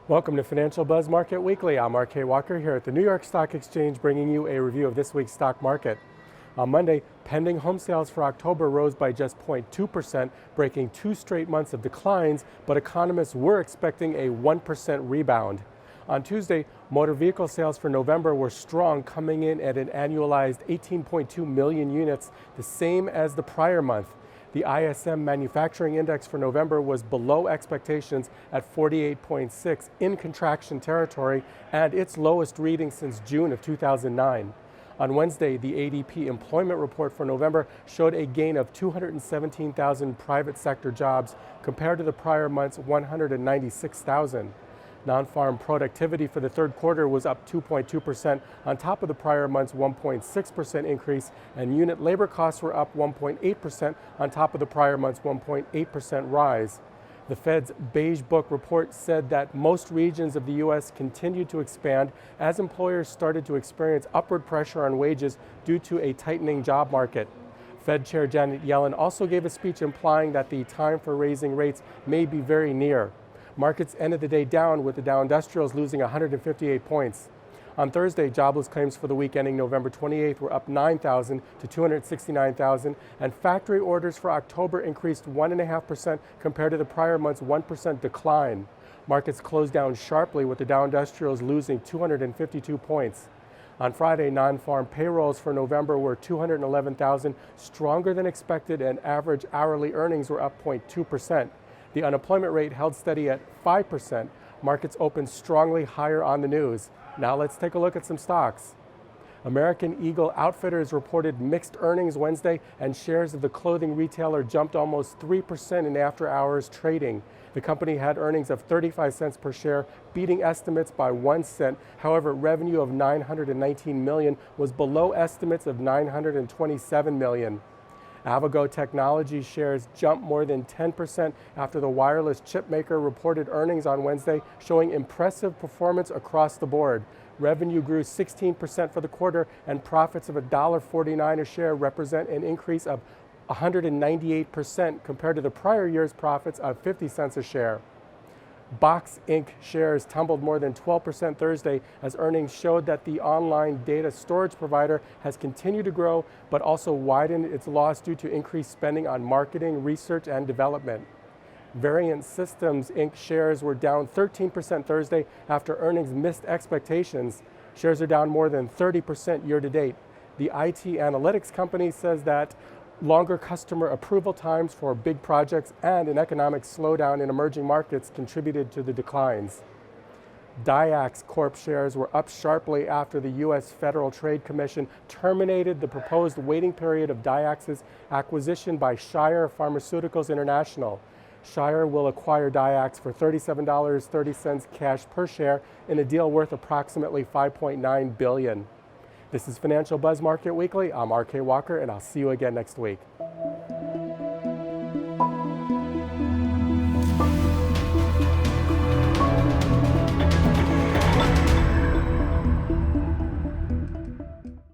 Welcome to Financial Buzz Market Weekly. I'm RK Walker here at the New York Stock Exchange, bringing you a review of this week's stock market. On Monday, pending home sales for October rose by just 0.2%, breaking 2 straight months of declines, but economists were expecting a 1% rebound. On Tuesday, motor vehicle sales for November were strong, coming in at an annualized 18.2 million units, the same as the prior month. The ISM Manufacturing Index for November was below expectations at 48.6 in contraction territory and its lowest reading since June of 2009. On Wednesday, the ADP employment report for November showed a gain of 217,000 private sector jobs compared to the prior month's 196,000. Nonfarm productivity for the third quarter was up 2.2% on top of the prior month's 1.6% increase, and unit labor costs were up 1.8% on top of the prior month's 1.8% rise. The Fed's Beige book report said that most regions of the U.S. continued to expand as employers started to experience upward pressure on wages due to a tightening job market. Fed Chair Janet Yellen also gave a speech implying that the time for raising rates may be very near. Markets ended the day down, with the Dow Industrials losing 158 points. On Thursday, jobless claims for the week ending November 28th were up 9,000 to 269,000, and factory orders for October increased 1.5% compared to the prior month's 1% decline. Markets closed down sharply, with the Dow Industrials losing 252 points. On Friday, non-farm payrolls for November were 211,000, stronger than expected, and average hourly earnings were up 0.2%. The unemployment rate held steady at 5%. Markets opened strongly higher on the news. Now let's take a look at some stocks. American Eagle Outfitters reported mixed earnings Wednesday, and shares of the clothing retailer jumped almost 3% in after-hours trading. The company had earnings of 35 cents per share, beating estimates by 1 cent. However, revenue of $919 million was below estimates of $927 million. Avago Technology shares jumped more than 10% after the wireless chip maker reported earnings on Wednesday, showing impressive performance across the board. Revenue grew 16% for the quarter, and profits of $1.49 a share represent an increase of 198% compared to the prior year's profits of 50 cents a share. Box Inc. shares tumbled more than 12% Thursday as earnings showed that the online data storage provider has continued to grow, but also widened its loss due to increased spending on marketing, research, and development. Variant Systems Inc. shares were down 13% Thursday after earnings missed expectations. Shares are down more than 30% year to date. The IT analytics company says that longer customer approval times for big projects and an economic slowdown in emerging markets contributed to the declines. Dyax Corp shares were up sharply after the U.S. Federal Trade Commission terminated the proposed waiting period of Dyax's acquisition by Shire Pharmaceuticals International. Shire will acquire Dyax for $37.30 cash per share in a deal worth approximately $5.9 billion. This is Financial Buzz Market Weekly. I'm RK Walker, and I'll see you again next week.